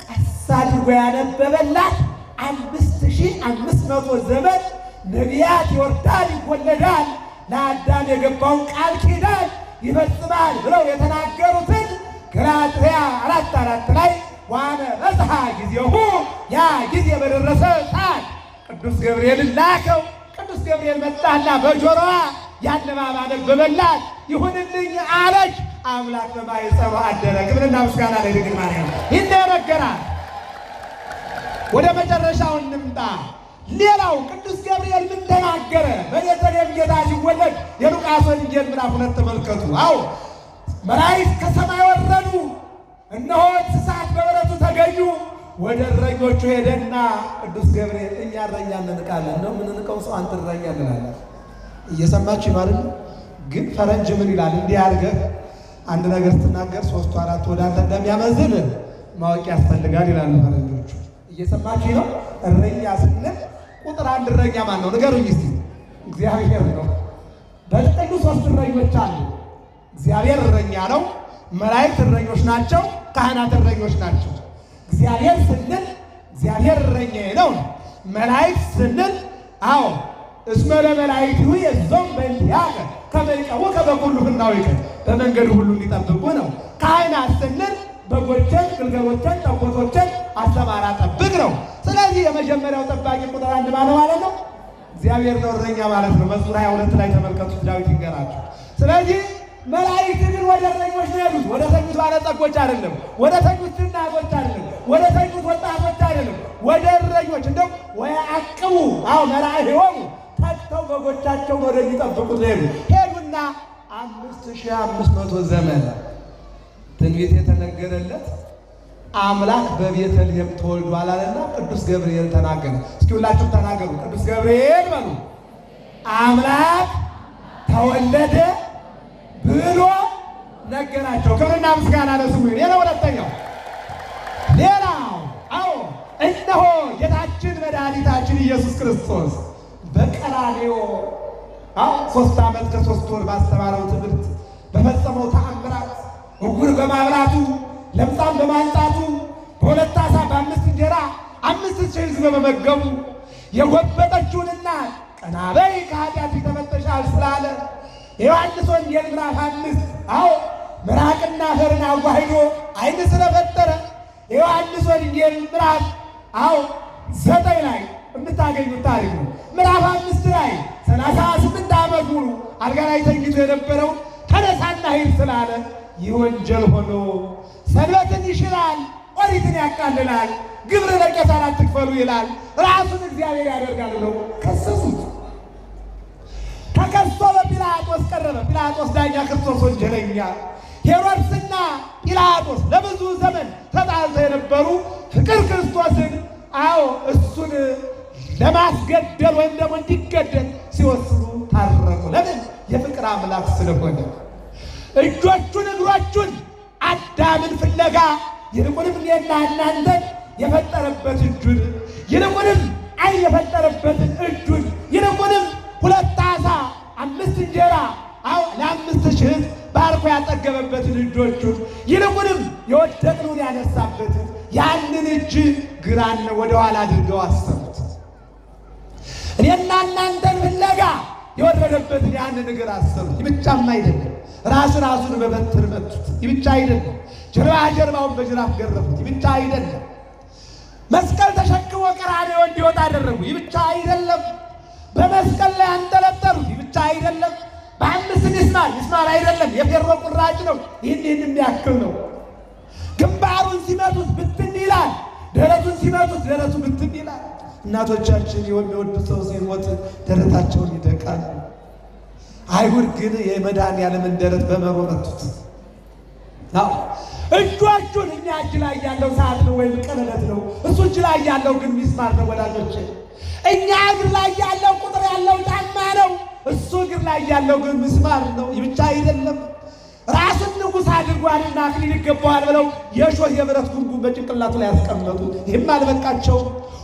ቀስ አድርጎ ያነበበላት 5500 ዘመን ነቢያት ይወርዳል ይወለዳል ለአዳም የገባውን ቃል ኪዳን ይፈጽማል ብለው የተናገሩትን ገላትያ 4:4 ላይ ዋነ በጽሐ ጊዜሁ ያ ጊዜ በደረሰ ሰዓት ቅዱስ ገብርኤልን ላከው። ቅዱስ ገብርኤል መጣና በጆሮዋ ያንባብ አነበበላት። ይሁንልኝ አለች። አምላክ በማኅፀኗ አደረ። ክብርና ምስጋና ለድንግል ማርያም። ይህን ነገራት። ወደ መጨረሻው እንምጣ። ሌላው ቅዱስ ገብርኤል ምን ተናገረ? በቤተልሔም ጌታ ሲወለድ የሉቃስ ወንጌል ምዕራፍ 2 ተመልከቱ። አዎ መላእክት ከሰማይ ወረዱ፣ እነሆ እንስሳት በበረቱ ተገኙ። ወደ እረኞቹ ሄደና ቅዱስ ገብርኤል እኛ እረኛ እንንቃለን ነው የምንንቀው፣ ሰው አንተ እረኛ እንላለን። እየሰማችሁ ነው አይደል? ግን ፈረንጅ ምን ይላል? እንዲህ አድርገህ አንድ ነገር ስትናገር 3 4 ወደ አንተ እንደሚያመዝን ማወቅ ያስፈልጋል ይላሉ ፈረንጆቹ። እየሰማችሁ ነው? እረኛ ስንል ቁጥር 1 እረኛ ማን ነው? ንገሩኝ እስቲ። እግዚአብሔር ነው። በጥቅሉ 3 እረኞች አሉ። እግዚአብሔር እረኛ ነው፣ መላእክት እረኞች ናቸው፣ ካህናት እረኞች ናቸው። እግዚአብሔር ስንል እግዚአብሔር እረኛዬ ነው። መላእክት ስንል አዎ እስመ ለመላእክቱ የዞም በእንቲአከ ከመ ይቀውከ በኩሉ ፍናዊከ በመንገዱ ሁሉ እንዲጠብቁ ነው። ካህናት ስንል በጎችን፣ ግልገሎችን፣ ጠቦቶችን አሰማራ ጠብቅ ነው። ስለዚህ የመጀመሪያው ጠባቂ ቁጥር 1 ማለት ነው እግዚአብሔር ነው፣ እረኛ ማለት ነው። መዝሙር 22 ላይ ተመልከቱት፣ ዳዊት ይንገራቸው። ስለዚህ መላእክት ግን ወደ እረኞች ነው የሄዱት። ወደ ተኙት ባለጠጎች አይደለም፣ ወደ ተኙት እናቶች አይደለም፣ ወደ ተኙት ወጣቶች አይደለም፣ ወደ እረኞች እንደው ወያዕቅቡ አዎ መላእክት ተግተው በጎቻቸውን ወደሚጠብቁት ሄዱና 5500 ዘመን ትንቢት የተነገረለት አምላክ በቤተልሔም ተወልዷል አለና ቅዱስ ገብርኤል ተናገረ። እስኪ ሁላችሁም ተናገሩ። ቅዱስ ገብርኤል በሉ። አምላክ ተወለደ ብሎ ነገራቸው። ክብርና ምስጋና ለስሙ ይሁን። ሌላው ሁለተኛው ሌላው አዎ እነሆ ጌታችን መድኃኒታችን ኢየሱስ ክርስቶስ በቀራንዮ 3 ዓመት ከ3 ወር ባስተማረው ትምህርት በፈጸመው ተአምራት ዕውር በማብራቱ ለምጻም በማንጻቱ በ2 ዓሣ በ5 እንጀራ 5,000 ሕዝብ በመመገቡ የጎበጠችውንና ቀና በይ ከኃጢአትሽ ተፈተሻል ስላለ የዮሐንስ ወንጌል ምዕራፍ 5 አዎ ምራቅና አፈርን አዋህዶ ዓይን ስለፈጠረ የዮሐንስ ወንጌል ምዕራፍ አዎ 9 ላይ የምታገኙት ታሪክ ነው። ምዕራፍ 5 ላይ 38 ዓመት ሙሉ አልጋ ላይ ተኝቶ የነበረው ተነሳና ሂድ ስላለ ይህ ወንጀል ሆኖ ሰንበትን ይሽራል፣ ኦሪትን ያቃልላል፣ ግብር ለቄሳር አትክፈሉ ይላል፣ ራሱን እግዚአብሔር ያደርጋል ብለው ከሰሱት። ተከሶ በጲላጦስ ቀረበ። ጲላጦስ ዳኛ፣ ክርስቶስ ወንጀለኛ። ሄሮድስና ጲላጦስ ለብዙ ዘመን ተጣልተው የነበሩ ፍቅር ክርስቶስን አዎ እሱን ለማስገደል ወይም ደግሞ እንዲገደል ሲወስኑ ታረቁ። ለምን? የፍቅር አምላክ ስለሆነ። እጆቹን እግሮቹን አዳምን ፍለጋ ይልቁንም እኔና እናንተን የፈጠረበት እጁን ይልቁንም ዓይን የፈጠረበትን እጁን ይልቁንም 2 ዓሣ 5 እንጀራ ለ5,000 ሕዝብ ባርኮ ያጠገበበትን እጆቹን ይልቁንም የወደቅነውን ያነሳበትን ያንን እጅ ግራን ወደኋላ አድርገው አሰቡት። እኔና እናንተን ፍለጋ የወረደበትን ያንን እግር አሰሩት። ይብቻም አይደለም፣ ራሱን በበትር መቱት። ይብቻ አይደለም፣ ጀርባውን በጅራፍ ገረፉት። ይብቻ አይደለም፣ መስቀል ተሸክሞ ቀራንዮ እንዲወጣ አደረጉ። ይብቻ አይደለም፣ በመስቀል ላይ አንጠለጠሉት። ይብቻ አይደለም፣ በ5 ሚስማር አይደለም፣ የፌሮ ቁራጭ ነው። ይህን የሚያክል ነው። ግንባሩን ሲመቱት ብትን ይላል። ደረቱን ሲመቱት ደረቱ ብትን ይላል። እናቶቻችን የሚወዱት ሰው ሲሞት ደረታቸውን ይደቃሉ። አይሁድ ግን የመድኃኒዓለምን ደረት በመሮ መቱት። እጆቹን እኛ እጅ ላይ ያለው ሰዓት ነው ወይም ቀለበት ነው፣ እሱ እጅ ላይ ያለው ግን ሚስማር ነው። ወዳጆቼ እኛ እግር ላይ ያለው ቁጥር ያለው ጫማ ነው፣ እሱ እግር ላይ ያለው ግን ሚስማር ነው። ይህ ብቻ አይደለም፣ ራስን ንጉሥ አድርጓልና አክሊል ይገባዋል ብለው የእሾህ የብረት ጉንጉን በጭንቅላቱ ላይ ያስቀመጡ። ይህም አልበቃቸው፣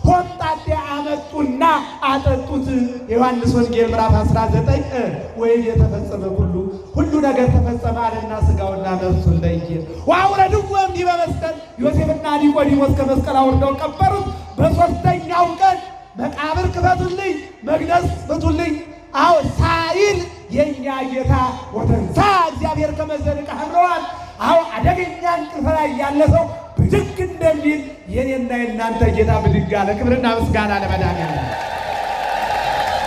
ሆምጣጤ አመጡና አጠጡት። የዮሐንስ ወንጌል ምዕራፍ 19 ወይም የተፈጸመ ሁሉ ነገር ተፈጸመ አለና ሥጋውና ነፍሱን ለየ። ወአውረድዎ እምዲህ በመስቀል ዮሴፍና ኒቆዲሞስ ከመስቀል አውርደው ቀበሩት። በሦስተኛው ቀን መቃብር ክፈቱልኝ፣ መግነዝ ፍቱልኝ አዎ ሳይል የኛ ጌታ ወተንሳ እግዚአብሔር ከመዘንቅ አምረዋል። አዎ አደገኛ እንቅልፍ ላይ ያለ ሰው ብድግ እንደሚል የኔና የእናንተ ጌታ ብድግ አለ። ክብርና ምስጋና ለመድኃኒዓለም።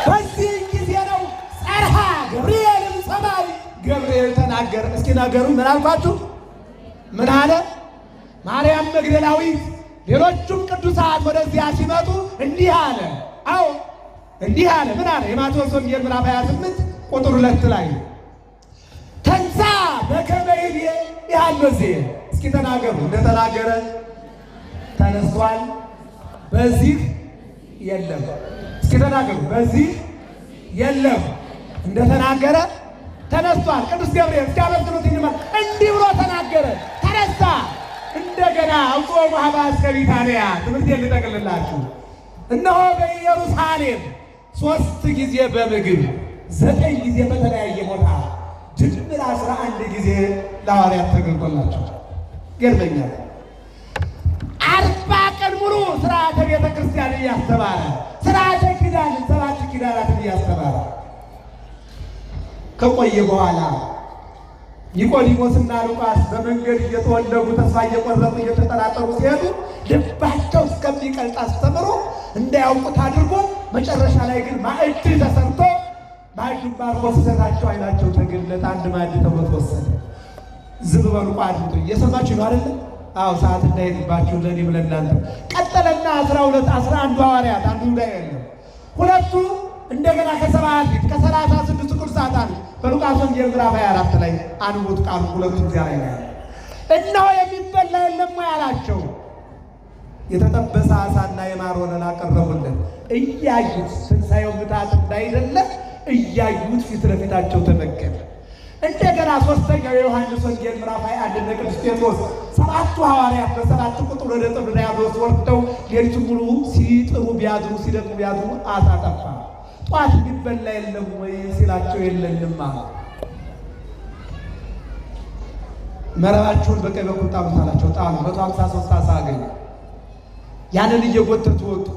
በዚህ ጊዜ ነው ጸርሃ ገብርኤልም ሰማይ ገብርኤል ተናገረ። እስኪ ነገሩ ምን አልኳችሁ? ምን አለ? ማርያም መግደላዊት ሌሎቹም ቅዱሳት ወደዚያ ሲመጡ እንዲህ አለ። አዎ እንዲህ አለ። ምን አለ? የማቴዎስ ወንጌል ምዕራፍ 28 ቁጥር 2 ላይ ተንሳ በከመ ይቤ ያለዚ። እስኪ ተናገሩ። እንደተናገረ ተነስቷል፣ በዚህ የለም። እስኪ ተናገሩ። በዚህ የለም። እንደተናገረ ተነስቷል። ቅዱስ ገብርኤል እስኪያመስሉት እንዲህ ብሎ ተናገረ፣ ተነሳ። እንደገና አውጥቶ ማህባስ ከቢታንያ ትምህርት ልጠቅልላችሁ። እነሆ በኢየሩሳሌም 3 ጊዜ በምግብ 9 ጊዜ በተለያየ ቦታ ድምር 11 ጊዜ ለሐዋርያት ተገልጦላቸው ገርመኛል። 40 ቀን ሙሉ ስርዓተ ቤተ ክርስቲያን እያስተማረ ስርዓተ ኪዳን 7 ኪዳናትን እያስተማረ ከቆየ በኋላ ኒቆዲሞስና ሉቃስ በመንገድ እየተወለዱ ተስፋ እየቆረጡ እየተጠራጠሩ ሲሄዱ ልባቸው እስከሚቀልጥ አስተምሮ እንዳያውቁት አድርጎ መጨረሻ ላይ ግን ማዕድ ተሰርቶ ማዕዱን ባርኮ ሲሰጣቸው ዓይናቸው ተገለጠ። አንድ ማዕድ ተብሎ ተወሰደ። ዝም በሉ ቋድቱ። እየሰማችሁ ነው አይደል? አዎ ሰዓት እንዳይሄድባችሁ ለእኔም ለእናንተ። ቀጠለና 11 ሐዋርያት አንዱ እንዳይሆን ሁለቱ እንደገና ከ7 ፊት ከ36 ቅዱሳት አንዱ በሉቃስ ወንጌል ምዕራፍ 24 ላይ አንቡት ቃሉ ሁለቱ እግዚአብሔር ላይ እነሆ የሚበላ የለም ወይ አላቸው። የተጠበሰ ዓሣና የማር ወለላ አቀረቡለት። እያዩት ትንሣኤው ምትሃት እንዳይደለ እያዩት ፊት ለፊታቸው ተመገበ። እንደገና 3ኛው የዮሐንስ ወንጌል ምዕራፍ 21 ቅዱስ ጴጥሮስ 7ቱ ሐዋርያት በ7 ቁጥር ወደ ጥብርያዶስ ወርደው ሌሊቱን ሙሉ ሲጥሩ ቢያድሩ ሲደክሙ ቢያድሩ ዓሣ ጠፋ። ጧት የሚበላ የለም ወይ ሲላቸው የለንም አሉ። መረባቸውን በቀኝ በኩል ጣሉት አላቸው። ጣሉ። 153 ዓሣ አገኙ። ያንን እየጎተቱ ወጡ።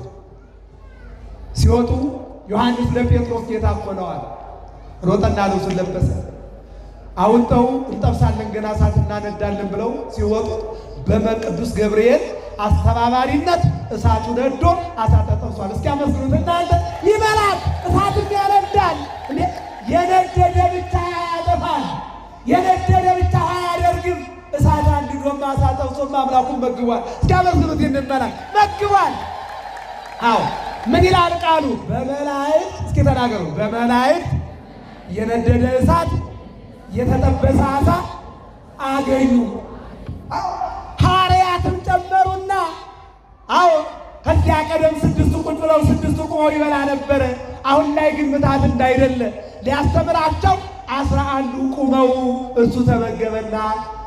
ሲወጡ ዮሐንስ ለጴጥሮስ ጌታ እኮ ነው አለ። ሮጠና ልብሱን ለበሰ። አውጥተው እንጠብሳለን ገና እሳት እናነዳለን ብለው ሲወጡ በቅዱስ ገብርኤል አስተባባሪነት እሳቱ ነዶ ዓሣ ተጠብሷል። እስኪ አመስግኑት እናንተ። ይበላል፣ እሳትም ያነዳል። የነደደ ብቻ ያጠፋል፣ የነደደ ብቻ አያደርግም። እሳት አንድዶማ ዓሣ ጠብሶማ አምላኩን መግቧል። እስኪ አመስግኑት። ይንመናል መግቧል። አዎ ምን ይላል ቃሉ? በመላእክት እስኪ ተናገሩ። በመላእክት የነደደ እሳት የተጠበሰ ዓሣ አገኙ። ሐዋርያትም ጨመሩና አዎ ከዚያ ቀደም 6 ቁጭ ብለው 6 ቁመው ይበላ ነበረ። አሁን ላይ ግን ምትሃት እንዳይደለ ሊያስተምራቸው 11ዱ ቁመው እሱ ተመገበና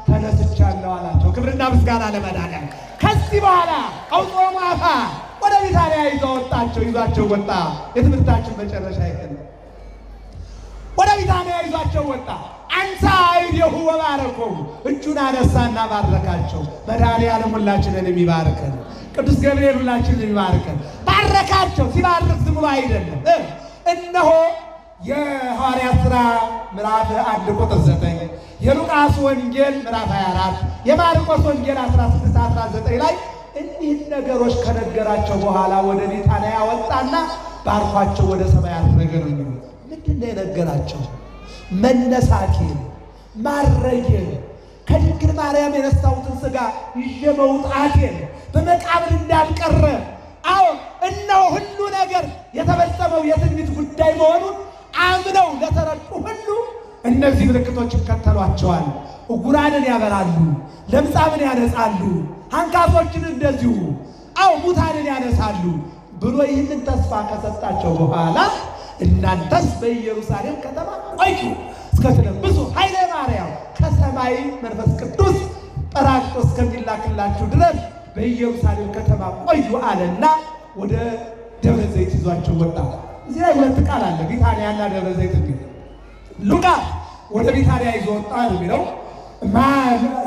ተነስቻለሁ አላቸው። ክብርና ምስጋና ለመድኃኒዓለም። ከዚህ በኋላ አውጥቶ ማፋ ወደ ቢታንያ ይዟቸው ወጣ። የትምህርታችን መጨረሻ ይሄን ወደ ቢታንያ ይዟቸው ወጣ። አንሳ አይዴሁ ወባረኮሙ እጁን አነሳና ባረካቸው። መድኃኒዓለም ሁላችንን የሚባርከን ቅዱስ ገብርኤል ሁላችንን የሚባርከን ባረካቸው። ሲባርክ ዝም ብሎ አይደለም። እነሆ የሐዋርያት ሥራ ምዕራፍ 1 ቁጥር 9 የሉቃስ ወንጌል ምዕራፍ 24 የማርቆስ ወንጌል 16-19 ላይ እኒህ ነገሮች ከነገራቸው በኋላ ወደ ቢታንያ ወጣና ባርኳቸው ወደ ሰማይ አረገ ነው የሚሉት። ምንድን ነው የነገራቸው? መነሳቴን፣ ማረጌን፣ ከድንግል ማርያም የነሳሁትን ሥጋ ይዤ መውጣቴን በመቃብር እንዳልቀረ አዎ እነሆ ሁሉ ነገር የተፈጸመው የትንቢት ጉዳይ መሆኑን አምነው ለተረዱ ሁሉ እነዚህ ምልክቶች ይከተሏቸዋል። ዕውራንን ያበራሉ፣ ለምጻምን ያነጻሉ፣ አንካሶችን እንደዚሁ አዎ ሙታንን ያነሳሉ ብሎ ይህንን ተስፋ ከሰጣቸው በኋላ እናንተስ በኢየሩሳሌም ከተማ ቆዩ እስከ ትለብሱ ኃይለ ማርያም ከሰማይ መንፈስ ቅዱስ ጰራቅሊጦስ እስከሚላክላችሁ ድረስ በኢየሩሳሌም ከተማ ቆዩ አለና ወደ ደብረ ዘይት ይዟቸው ወጣ። እዚህ ላይ ሁለት ቃል አለ፣ ቢታንያና ደብረ ዘይት እንግዲህ ሉቃስ ወደ ቢታንያ ይዞ ወጣ ነው የሚለው።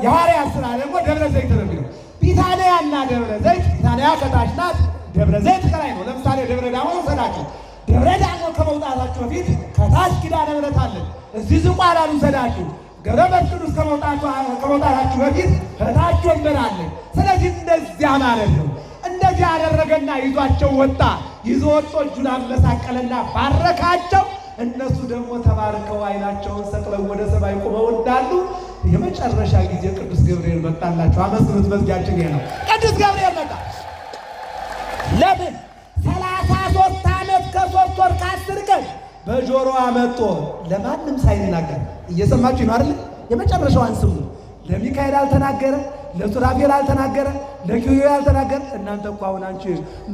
የሐዋርያት ሥራ ደግሞ ደብረ ዘይት ነው የሚለው። ቢታንያና ደብረ ዘይት፣ ቢታንያ ከታች ናት፣ ደብረ ዘይት ከላይ ነው። ለምሳሌ ደብረ ዳሞ ወሰዳችሁ። ደብረ ዳሞ ከመውጣታችሁ በፊት ከታች ኪዳነ ምሕረት አለ። እዚህ ዝቋላ ልውሰዳችሁ። ገብረ መንፈስ ቅዱስ ከመውጣታችሁ በፊት ከታች ወንበር አለ። ስለዚህ እንደዚያ ማለት ነው። እንደዚህ አደረገና ይዟቸው ወጣ። ይዞ ወጥቶ እጁን አመሳቀለና ባረካቸው። እነሱ ደግሞ ተባርከው ዓይናቸውን ሰቅለው ወደ ሰማይ ቆመው እንዳሉ የመጨረሻ ጊዜ ቅዱስ ገብርኤል መጣላቸው። አመስግኑት። መዝጊያችን ይሄ ነው። ቅዱስ ገብርኤል መጣ። ለምን 33 ዓመት ከ3 ወር ከ10 ቀን በጆሮዋ መጥቶ ለማንም ሳይናገር እየሰማችሁ ነው አይደል? የመጨረሻዋን ስሙ። ለሚካኤል አልተናገረ፣ ለሱራፌል አልተናገረ፣ ለኪሩቤል አልተናገረ። እናንተ እኮ አሁን አንቺ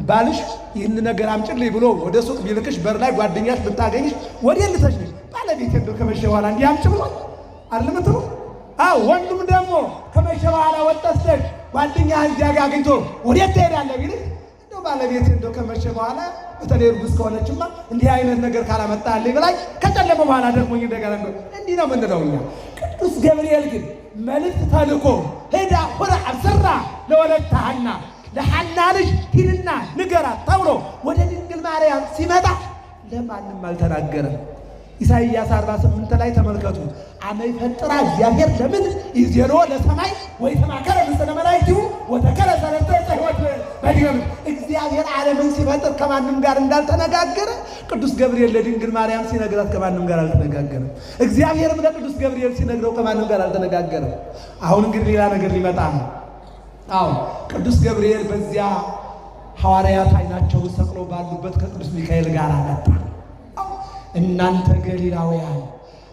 ባልሽ ይህን ነገር አምጪልኝ ብሎ ወደ ሱቅ ቢልክሽ በር ላይ ጓደኛሽ ብታገኝሽ ወዴት ልተሽ ነሽ? ባለቤት እንደው ከመሸ በኋላ እንዲህ አምጪ ብሏል አይደል ምትሉ? አዎ ወንዱም ደግሞ ከመሸ በኋላ ወጣስተሽ ጓደኛህ እዚያ ጋር አግኝቶ ወዴት ትሄዳለህ ቢልህ እንደው ባለቤት እንደው ከመሸ በኋላ በተለይ እርጉዝ ከሆነችማ እንዲህ አይነት ነገር ካላመጣልኝ ብላኝ ከጨለመ በኋላ ደግሞ እንደገና እንዲህ ነው የምንለው እኛ። ቅዱስ ገብርኤል ግን መልእክት ተልኮ ሄዳ ሁራ አብስራ ለወለተ ሐና ለሐና ልጅ ሂድና ንገራት ተብሎ ወደ ድንግል ማርያም ሲመጣ ለማንም አልተናገረም። ኢሳይያስ 48 ላይ ተመልከቱ። አመ ይፈጥራ እግዚአብሔር ለምን ይዜሮ ለሰማይ ወይ ተማከረ ምስለ መላእክቱ ወተከለ ሰለስተ ሕይወት በዲም እግዚአብሔር ዓለምን ሲፈጥር ከማንም ጋር እንዳልተነጋገረ ቅዱስ ገብርኤል ለድንግል ማርያም ሲነግራት ከማንም ጋር አልተነጋገረም። እግዚአብሔርም ለቅዱስ ገብርኤል ሲነግረው ከማንም ጋር አልተነጋገረም። አሁን እንግዲህ ሌላ ነገር ሊመጣ ነው። አዎ ቅዱስ ገብርኤል በዚያ ሐዋርያት ዓይናቸውን ሰቅለው ባሉበት ከቅዱስ ሚካኤል ጋር መጣ። እናንተ ገሊላውያን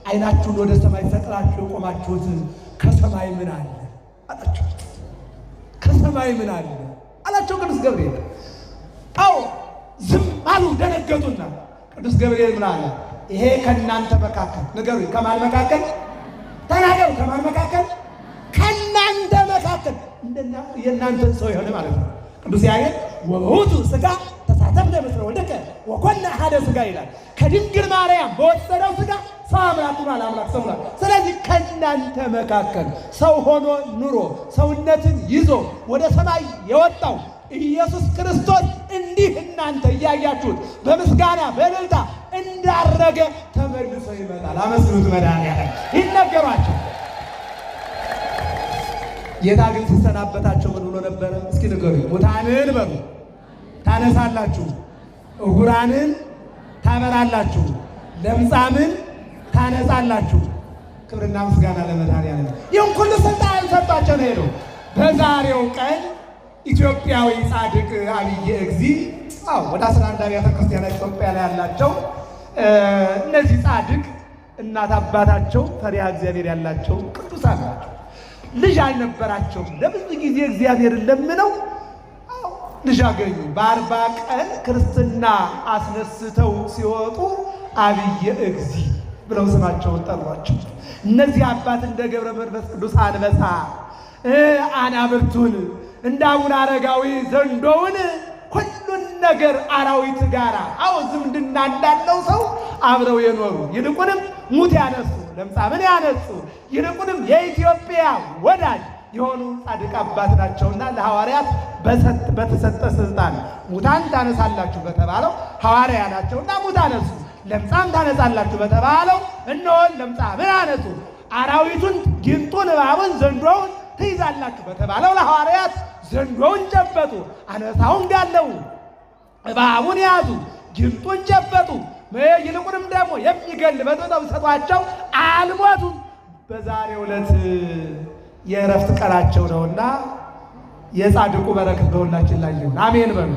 ዓይናችሁን ወደ ሰማይ ሰቅላችሁ የቆማችሁት ከሰማይ ምን አለ አላቸው። ከሰማይ ምን አለ አላቸው ቅዱስ ገብርኤል። አዎ ዝም አሉ፣ ደነገጡና ቅዱስ ገብርኤል ምን አለ? ይሄ ከእናንተ መካከል ንገሩኝ። ከማን መካከል ተናገሩ? ከማን መካከል? ከእናንተ መካከል የእናንተን ሰው የሆነ ማለት ነው። ቅዱስ ያሬድ ወውቱ ሥጋ ተሳተፍነ ምስለ ወልድከ ወኮነ አሐደ ሥጋ ይላል። ከድንግል ማርያም በወሰደው ሥጋ ሰው አምላክ ሆኗል፣ አምላክ ሰው ሆኗል። ስለዚህ ከእናንተ መካከል ሰው ሆኖ ኑሮ ሰውነትን ይዞ ወደ ሰማይ የወጣው ኢየሱስ ክርስቶስ እንዲህ እናንተ እያያችሁት በምስጋና በእልልታ እንዳረገ ተመልሶ ይመጣል። አመስግኑት መድኃኒዓለም። ይነገሯቸው። ጌታ ግን ሲሰናበታቸው ምን ብሎ ነበረ? እስኪ ንገሩኝ። ሙታንን በሉ ታነሳላችሁ፣ ዕውራንን ታበራላችሁ፣ ለምጻምን ታነጻላችሁ። ክብርና ምስጋና ለመድኃኒዓለም። ይህን ሁሉ ስልጣን ሰጣቸው ነው ሄደው። በዛሬው ቀን ኢትዮጵያዊ ጻድቅ አብየ እግዚእ ወደ 11 አብያተ ክርስቲያናት ኢትዮጵያ ላይ ያላቸው እነዚህ ጻድቅ እናት አባታቸው ፈሪሃ እግዚአብሔር ያላቸው ቅዱሳን ናቸው። ልጅ አልነበራቸውም። ለብዙ ጊዜ እግዚአብሔርን ለምነው ልጅ አገኙ። በ40 ቀን ክርስትና አስነስተው ሲወጡ አብየ እግዚእ ብለው ስማቸውን ጠሯቸው። እነዚህ አባት እንደ ገብረ መንፈስ ቅዱስ አንበሳ አናብርቱን እንደ አቡነ አረጋዊ ዘንዶውን ሁሉን ነገር አራዊት ጋራ ዝምድና እንዳለው ሰው አብረው የኖሩ ይልቁንም ሙት ያነሱ ለምጻምን ያነጹ ይልቁንም የኢትዮጵያ ወዳጅ የሆኑ ጻድቅ አባት ናቸውና ለሐዋርያት በተሰጠ ስልጣን ሙታን ታነሳላችሁ በተባለው ሐዋርያ ናቸውና ሙት አነሱ። ለምጻም ታነሳላችሁ በተባለው እነሆ ለምጻምን አነሱ። አራዊቱን ጊንጡን፣ እባቡን፣ ዘንዶውን ትይዛላችሁ በተባለው ለሐዋርያት ዘንዶውን ጨበጡ፣ አንበሳውን ጋለቡ፣ እባቡን ያዙ፣ ጊንጡን ጨበጡ። ይልቁንም ደግሞ የሚገል በጥብጠው ሰጧቸው፣ አልሞቱም። በዛሬው ዕለት የእረፍት ቀናቸው ነውና የጻድቁ በረከት በሁላችን ላይ ይሁን። አሜን በሉ።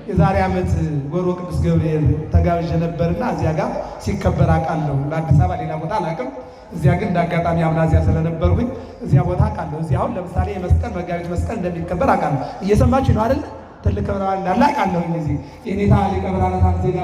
የዛሬ ዓመት ጎሮ ቅዱስ ገብርኤል ተጋብዤ ነበርና እዚያ ጋር ሲከበር አውቃለሁ። በአዲስ አበባ ሌላ ቦታ አላውቅም። እዚያ ግን እንዳጋጣሚ አምና እዚያ ስለነበርኩኝ እዚያ ቦታ አውቃለሁ። እዚያ አሁን ለምሳሌ የመስቀል መጋቢት መስቀል እንደሚከበር አውቃለሁ። እየሰማችሁ ነው አይደል? ትልቅ ክብረ በዓል እንዳለ አውቃለሁ። እዚህ የኔታ ሊቀ ብርሃናት ዜና